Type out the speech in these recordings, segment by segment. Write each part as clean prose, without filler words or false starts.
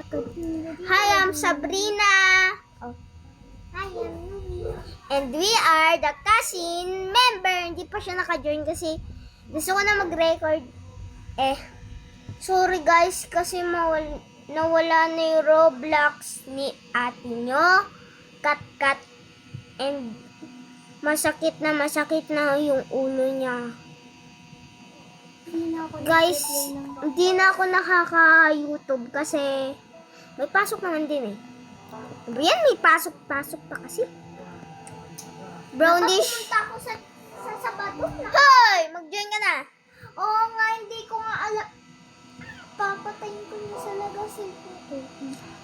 Hi, I'm Sabrina. Oh. Hi, I'm Yumi. And we are the cousin member. Hindi pa siya naka-join kasi gusto ko na mag-record. Sorry guys kasi nawala na yung Roblox ni ate nyo. Kat. And masakit na yung ulo niya. Guys, hindi na ako nakaka-YouTube kasi may pasok naman din eh. Yan, may pasok pa kasi. Brownish. Punta ako sa Sabado na. Hoy! Mag-join ka na. Oo nga, hindi ko nga alam. Papatayin ko na sa lagasin ko.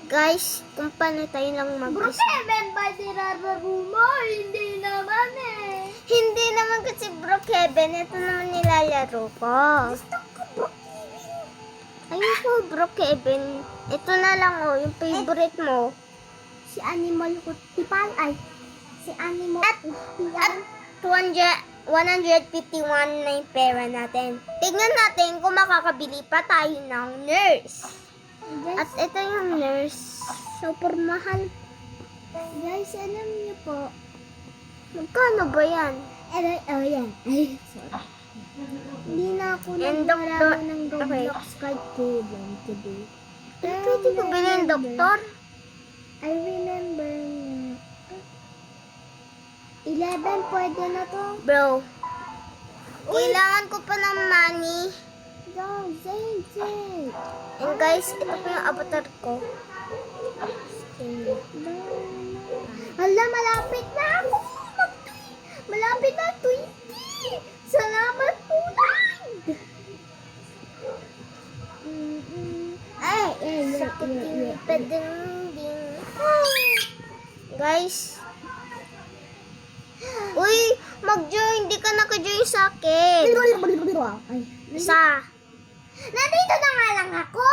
Guys, kung paano tayo lang Bro, Kevin, ba nirararo mo? Hindi naman eh. Hindi naman kasi bro Kevin, ito naman nilalaro ko. Gusto ko, bro, Kevin. Ayun po bro Kevin. Ito na lang oh, yung favorite mo. Si Animal Hospital ay. Si Animal Hospital. 151 na yung pera natin. Tignan natin kung makakabili pa tayo ng nurse. At ito yung nurse. Super mahal. Guys, alam niyo po. Magkano ba yan? Yan. Ay, sorry. Hindi na ako And naglalaro doctor- ng Roblox card Kevin today. Pwede ko bilhin doktor? I remember na 11 pwede na to. Bro, kailangan ko pa ng money. Go, Zay. And guys, ito po yung avatar ko. Hala, malapit na ako. Malapit na 20. Salamat po, Lord. Sakit yung padingding. Guys. Uy, mag-join. Di ka naka-join sa akin. Ay, Isa. nandito na nga lang ako.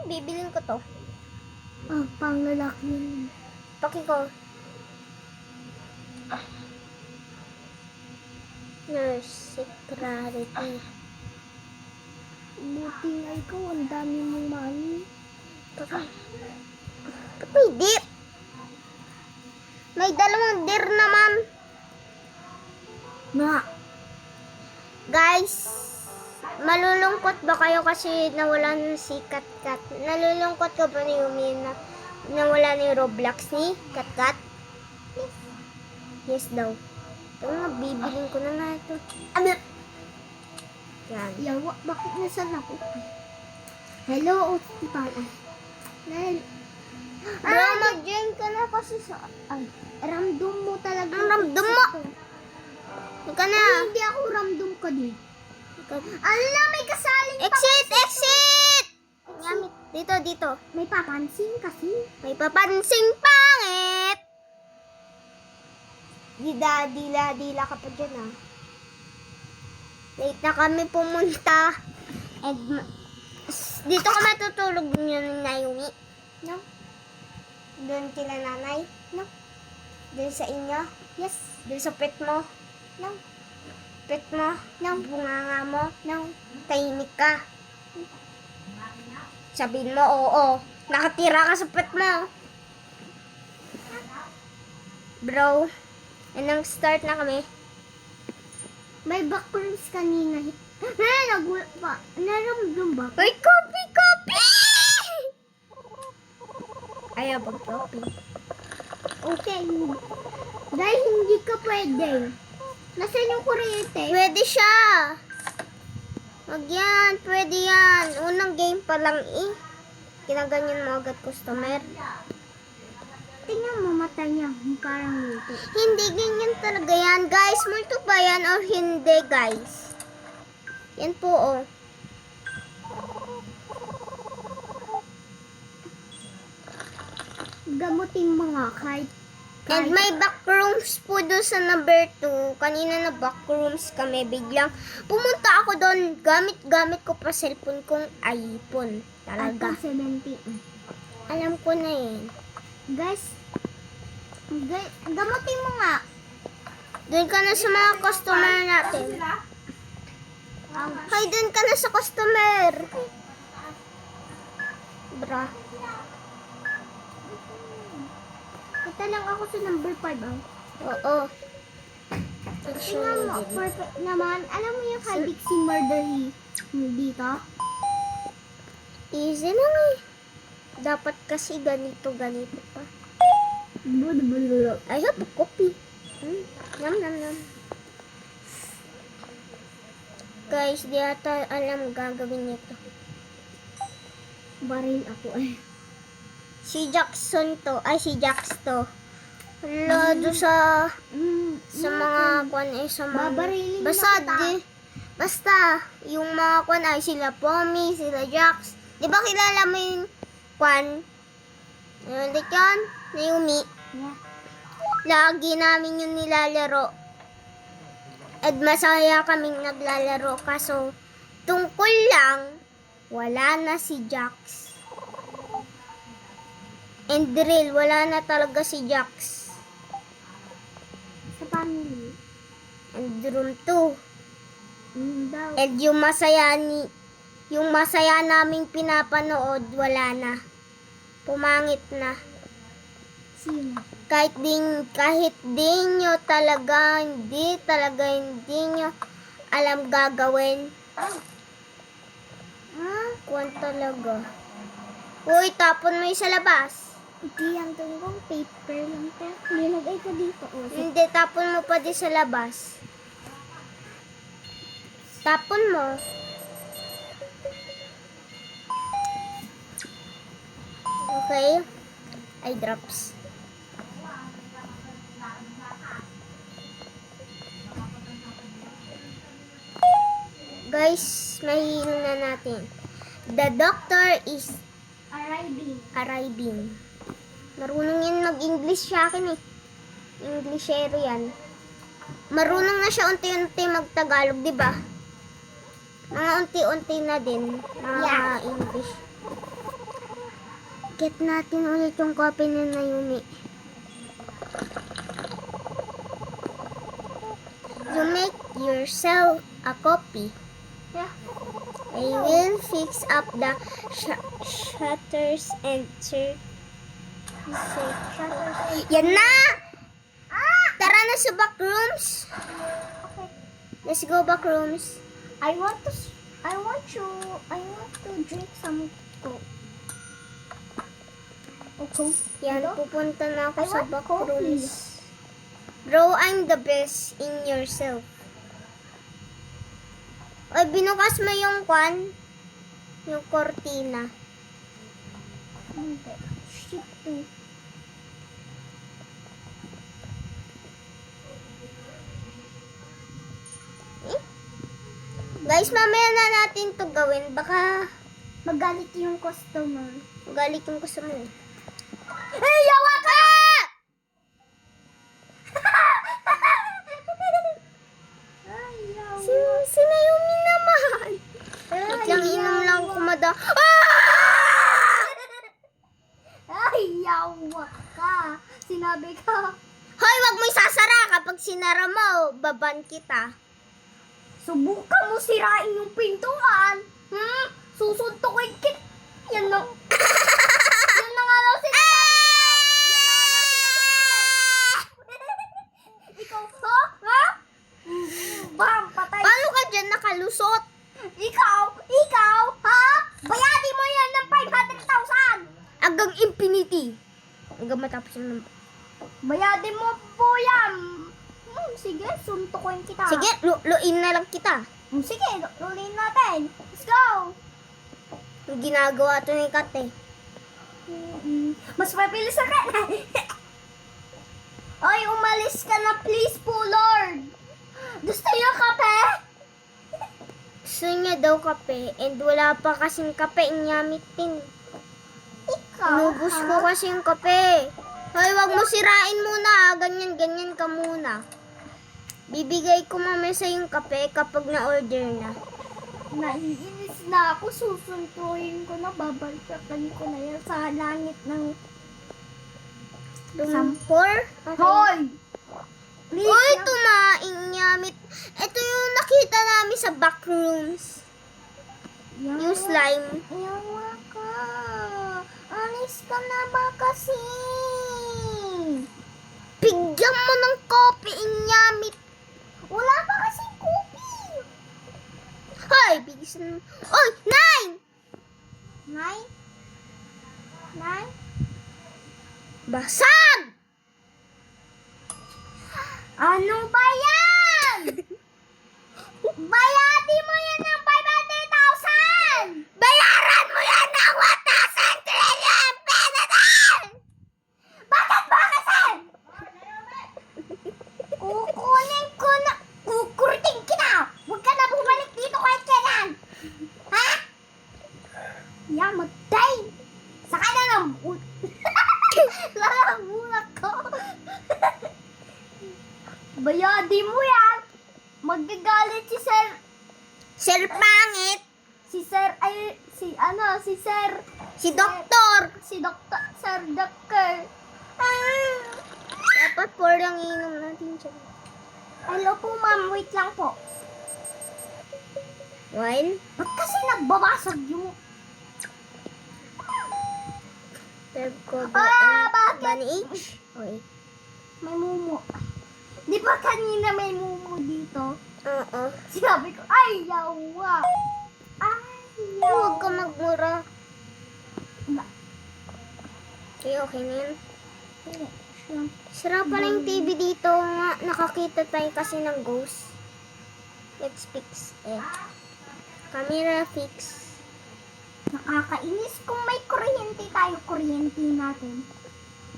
Bibilin ko to. Pang lalaki yun. Paki ko. Nurse security. Buti nga ikaw, ang dami mong money. Ba't may dip? May dalawang deer naman. Guys, malulungkot ba kayo kasi nawala na si Kat? Nalulungkot ka ba ni Yumi na nawala na yung Roblox ni Kat? Yes daw. Ito nga, bibilin ko na nga ito. Yan. Yawa, bakit nasan ako? Hello, Hospital. Bro, mag-join ka na kasi sa... Ramdom mo talaga. Ang ramdam mo! Huwag ka na. Hindi ako ramdom ka din. Ala, may kasaling Exit! Gamit. Dito. May papansin kasi. May papansing pangit! Dila ka pa dyan ah. Late na kami pumunta. And dito ka matutulog yun na Yumi. No? Doon kila nanay. No? Doon sa inyo. Yes. Doon sa pet mo. No? Pet mo. No? Bunganga mo. No? Tahimik ka. Sabihin mo, oo. Nakatira ka sa pet mo. Bro, anong start na kami? May backgrounds kanina. Naramdam ba? Uy, copy! Ayaw pag-copy. Okay. Dahil hindi ka pwede. Nasaan yung kuryente? Pwede siya. Wag yan, pwede yan. Unang game pa lang eh. Kinaganyan mo agad customer. Tingnan mo mata niya. Parang nito. Hindi ganyan talaga yan, guys. Multo ba yan or hindi, guys? Yan po, oh. Gamutin mo nga kahit And may backrooms po doon sa number 2. Kanina na backrooms kami. Biglang pumunta ako doon. Gamit ko pa cellphone kong iPhone. Talaga. iPhone 17. Alam ko na yan. Guys, gamutin mo nga. Doon ka na sa mga customer natin. Hay, doon ka na sa customer. Bra. Kita lang ako sa number 5, oh. Oo. Tingnan mo, perfect naman. Alam mo yung kay Dixie Murder dito? Easy lang eh. Dapat kasi ganito pa. I have a copy. Nam. Guys, di ata alam gagawin nito. Baril ako eh. Si Jackson to. Ay, si Jax to. Wala, doon sa mga kwan eh, sa mga... Babarilin na Basta, kita. basta, yung mga kwan ay sila Pomi, sila Jax. Di ba kilala mo yung kwan? Ano ulit yun? Naomi. Yeah. Lagi namin yung nilalaro. At masaya kaming naglalaro. Kaso, tungkol lang, wala na si Jax. And real, wala na talaga si Jax. Sa family. And room 2. Daw. And yung masaya naming pinapanood, wala na. Pumangit na. Sino? Kahit di nyo talaga, hindi nyo alam gagawin. Kwan talaga. Uy, tapon mo yung sa labas. Hindi yan tungkong paper lang. Nilagay ko dito. Oh. Hindi, tapon mo pa di sa labas. Tapon mo. Okay? Eye drops. Guys, mahihil na natin. The doctor is arriving. Marunong yan mag-English sa akin eh. Englishero yan. Marunong na siya unti-unti mag-Tagalog, di ba? Mga unti-unti na din. Mga English. Get natin ulit yung copy ni Naomi. You make yourself a copy. Yeah. I will fix up the shutters and Yan na! Tara na sa back rooms. Okay. Let's go back rooms. I want to drink some coke. Okay. Yan, pupunta na ako I sa want back coffee. rooms. Bro, I'm the best in yourself. Ay, binukas mo yung kwan? Yung kortina. Okay. Shit. Guys, mamaya na natin to gawin. Baka Magalit yung customer. galit yung customer. Hey, yawa ka! Ay, yawa. Si Naomi naman. Wait lang, inom lang kumada. Ay, yawa ka. Sinabi ka. Hoy, wag mo isasara. Kapag sinara mo, baban kita. Subukan mo sirain yung pintuan. Susuntukin kit. Yan na. Yan na nga daw sinasabi ko. Ikaw, ha? Bam, patay. Paano ka dyan nakalusot? Ikaw, ha? Bayadi mo yan ng 500,000. Hanggang infinity. Hanggang matapos yung... Bayadi mo po yan. Sige, suntukin kita. Sige, luin na lang kita. Sige, luliin natin. Let's go. Yung ginagawa ito ni Kat eh. Mas mabilis ako. Ay, umalis ka na please po, Lord. Gusto niyo kape? Gusto niya daw kape and wala pa kasing kape inyamitin. Ikaw, Inubos ko kasi yung kape. Hoy, wag mo sirain muna. Ganyan ka muna. Bibigay ko mamaya sa yung kape kapag na-order na. Naiinis na ako. Susuntuin ko na. Babalsakan ko na yan sa langit ng... Room 4? Okay. Hoy! Please. Uy, tumaing Ito yung nakita namin sa back rooms. Yung slime. Yawa ka. Alis ka na ba kasi? Bigyan mo ng kopi, inyamit. Wala pa kasi kopi. Hoy, bigisan mo. Oy, 9! Nay? Nay? Basag! Ano ba yan? Bayadi mo yan ng 500,000! Bayaran mo yan ng 1,000 trillion pesos! Bakit ba kasi? Kukunin ko na. Kukurting kita. Huwag ka na bumalik dito kahit kailan. Ha? Yamatay. Saka na lang. Lalamulat ko. Bayadi mo yan. Magagalit si Sir. Sir Pangit, Si Sir ay. Si Sir. si Doktor. Si Doktor. Sir Doktor. Dapat po lang inom natin siya. Hello po ma'am. Wait lang po. Wine? Ba't kasi nagbabasag yung... Serve ko bakit? Bunny H? Oy. May mumu. Di ba kanina may mumu dito? Oo. Sinabi ko, ay, yawa. Ay, yawa. Huwag ka magmura. Ba- Okay na yun. Siya. Sira pala yung TV dito nga. Nakakita tayo kasi ng ghost. Let's fix it. Camera fix. Nakakainis kung may kuryente tayo, kuryente natin.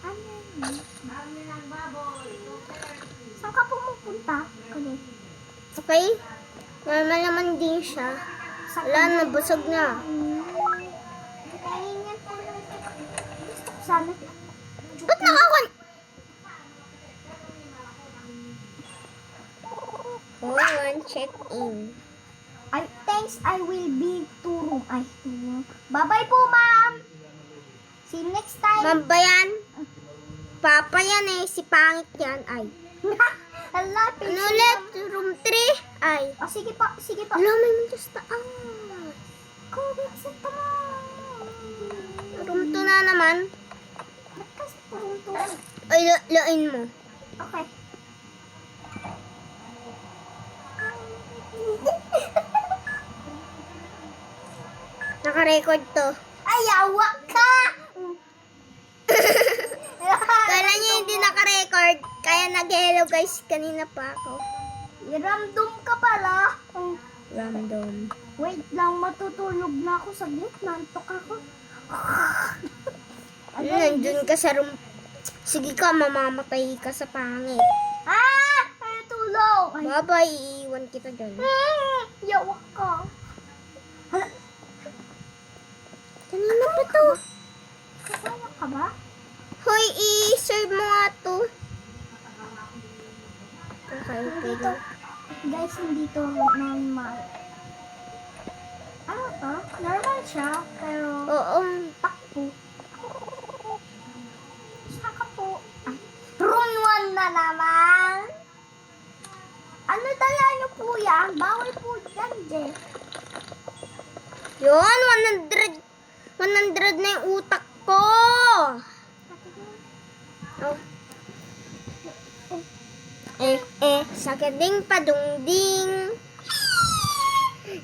Ano yun? Saan ka pumupunta? Kulit. Okay? Normal naman din siya. Wala na, busog na. Pahingan po lang. Gusto ko sana. Ba't nakakon... One check-in. Ay, thanks, I will be to room. Ay, to room. Bye-bye po, ma'am. See you next time. Mambayan. Papa yan eh. Si Pangit yan. Ay. Hala, Ano ulit? Room 3? Ay. Oh, sige pa, sige pa. Wala, may mundos taas. COVID sa tama. Room 2 na naman. Ba't kasi room 2? Ay, lain mo. Okay. Naka-record to. Ay, awa ka! Kala niya hindi naka-record. Kaya nag-hello guys. Kanina pa ako. Random ka pala. Random. Wait lang, matutulog na ako saglit. Nantok ako. Nandun ka sa room. Sige ka, mamamatay ka sa pangit. Ah! Ay, tulong! Ay, Bye-bye, iiwan kita dyan. yawa ka. Hala, Kanina pa to. kasama ka ba? Hoy, i-serve mo nga to. Okay, Dito. Guys, hindi to normal. Ano to? Normal siya, pero Oo. takbo. Saka po. Ay, room 1 na naman. Ano dala niyo po yan? Bawal po yan, Jeff. Yun, 100. 100 na yung utak ko. Oh. Sakading padungding.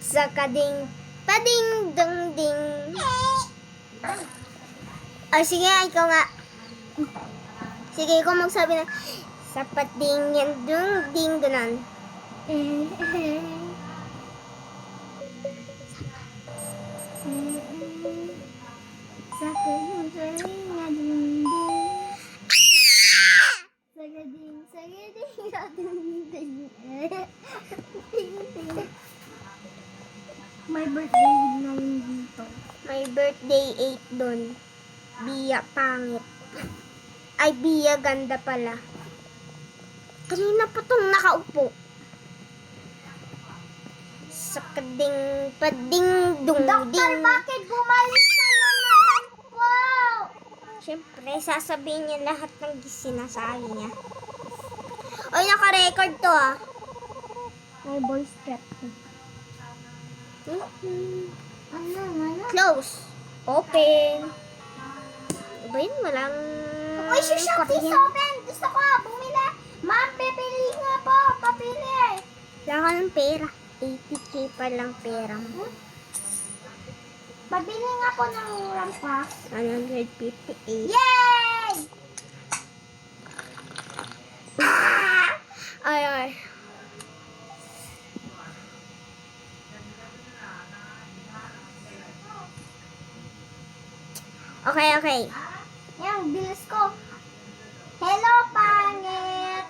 Sakading pading dungding. Ay, sige, ikaw nga. Sige, ikaw magsabi na. Sapating yan dungding ganon. Sagading, sagading, sagading, sagading, may birthday na yun dito. May birthday 8 doon. Bia pangit. Ay, Bia ganda pala. Kanina pa tong nakaupo. Sakading pading dung Doktor, ding. bakit bumalik ka na naman po? Siyempre, sasabihin niya lahat ng sinasabi niya. Oy, naka-record to ah. May voice chat. Ano? Close. Open. ba yun? Walang... Uy, si Shopee kuryente. Soben! Gusto ko! Bumili! Ma'am, pipili nga po! Papili! Wala ka ng pera. 80k pa lang pera mo. Pabili nga po ng rampa. 158. Yay! Ay, ay. Okay, okay. Yan, bilis ko. Hello, pangit!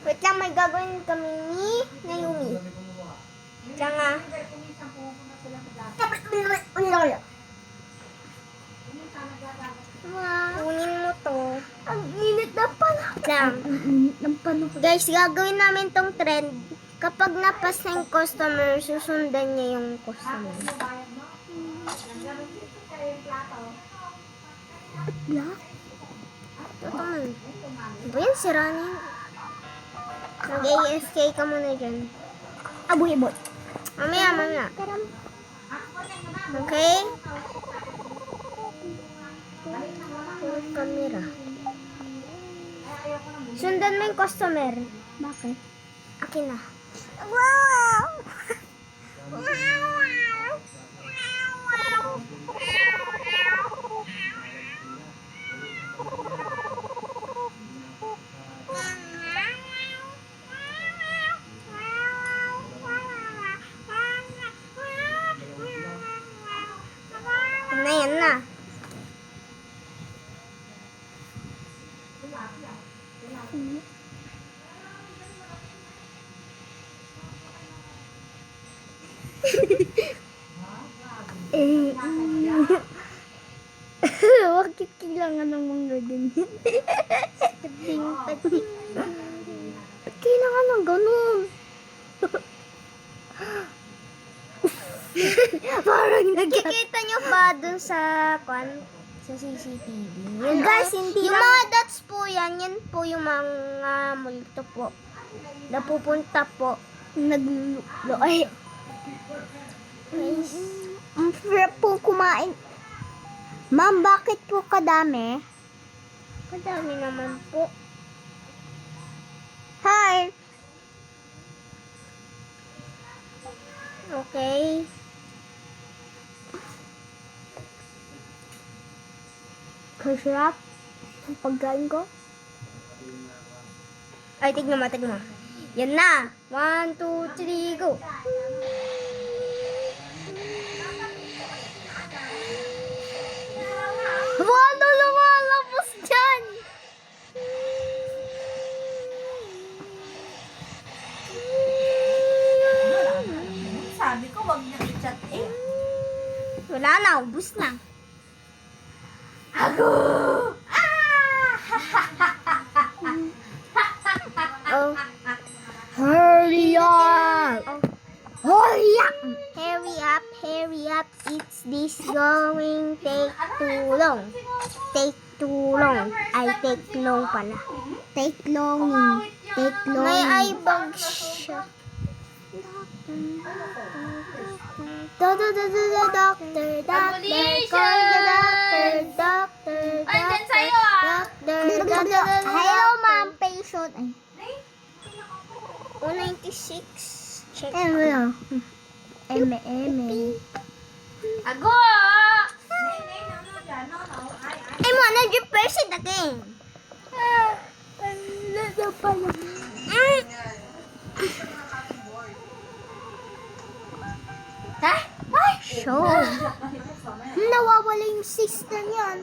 Wait lang, may gagawin kami ni Naomi. Diyan nga. Kunin mo to. Ang init na pala. Lang. Init ng panahon. Guys, gagawin namin tong trend. Kapag napas na yung customer, susundan niya yung customer. Black? Ito man. Ba yan, sira na yun. Mag-AFK ka muna dyan. Aboy-aboy. Mamaya, mamaya. Okay? Camera. Sundan mo yung customer. Bakit? Akin na. Wow! Yan na. Bakit kailangan ng mga ganyan? Pating, pating. Ba't kailangan ng ganun? Parang Nakikita nyo ba dun sa sa CCTV? Yun, Guys, oh. hindi yung lang- mga dots po yan po yung mga multo po. Napupunta po. naglululo. Ay, ang sarap po kumain. Ma'am, bakit po kadami? Madami naman po. Hi! Okay. Kasarap ang pagkain ko. Ay, tignan mo, tignan mo. Yan na. 1, 2, 3, go. Wala lumalabas dyan! Sabi ko, wag niya i-chat eh. Wala na, ubus na. Ako! Oh. Hurry up! Hurry up! Hurry up, hurry up. It's this going take too long. Take too long. Ay, take long pala. Take long. Take long. May eye bag siya. Doctor, doctor, call the doctor, doctor, Andyan sa'yo ah! doctor. Hello, ma'am, patient. Ay, 196. Check. ano? Ago! I'm 100% again. Ano pala? Ha? Ay! Show. Nawawala yung sister niyan.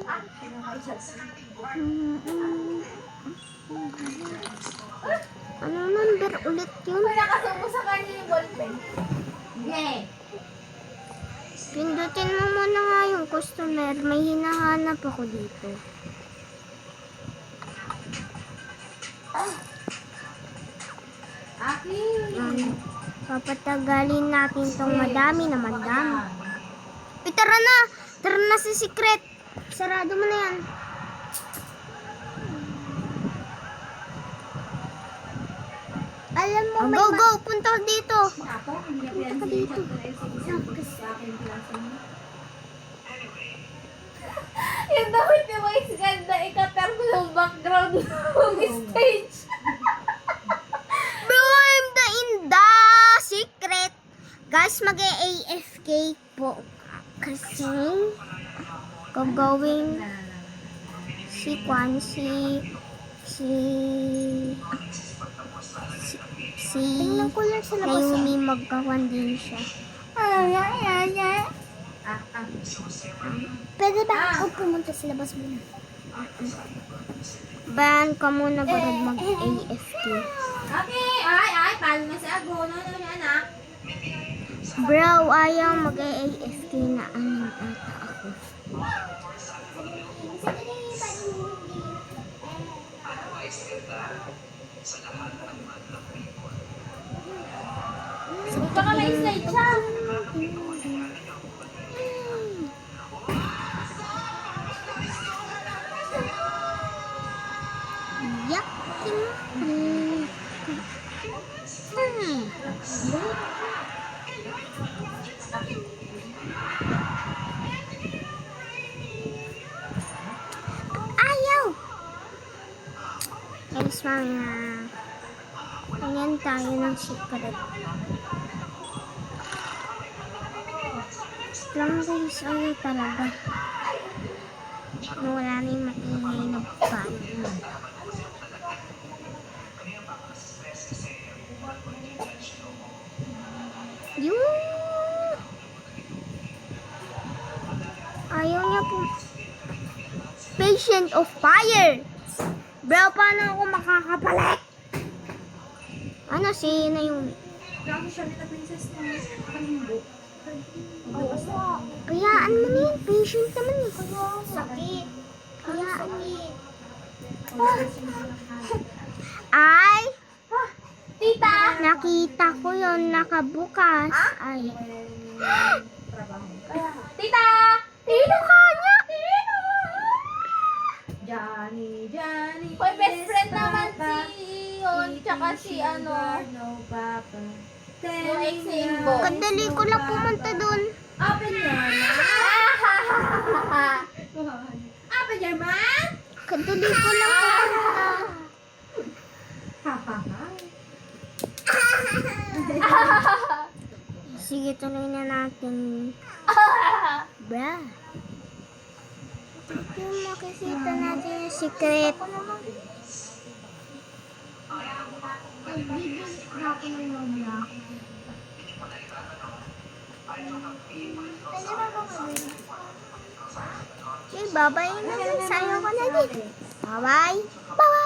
Ano number ulit yun? May nakasubo sa kanya yung ballpen. Hindi. Pindutin mo muna nga yung customer. May hinahanap ako dito. Aki! Papatagalin natin tong madami na madami. Uy, tara na! Tara na sa secret! Sarado mo na yan. Alam mo, Oh, may go, go! Punta ka dito. Ako, hindi niya pinansin sa akin klase mo. Yung background ng stage. Bro, I'm in the secret. Guys, mag-AFK po. Kasi, gagawin si Tingnan ko lang sa labas. Naomi magkawan din siya. Pwede ba ako pumunta sa labas muna? Bayan ka muna bago mag-AFK. Okay, ay, paano na si Ago? No, anak. Bro, ayaw mag-AFK na anim ata ako. Baka may slide siya. Yuck. Ayaw! Guys, mga ganyan tayo ng secret. Lang guys, ayaw talaga. Wala na yung maingay na pan. Yung ayaw niya po. Patient of fire. Bro, paano ako makakapalit? Ano si Naomi? Grabe siya nila princess na kalimbo. Kayaan mo na yun. Patient naman eh. Sakit. Kayaan mo. Ay, Tita! nakita ko yun nakabukas. Ay. Tita! Sino ka niya? Johnny. Hoy, best friend naman si Yon, tsaka si ano. Yung ex ni Imbo. Kadali ko lang pumunta dun. Open your mouth. Open your mouth. Kadali ko lang pumunta. Sige, tuloy na natin. Bra. Ito makikita natin yung secret. Okay, bye-bye na. Sayo ko na din. Bye-bye. Bye-bye.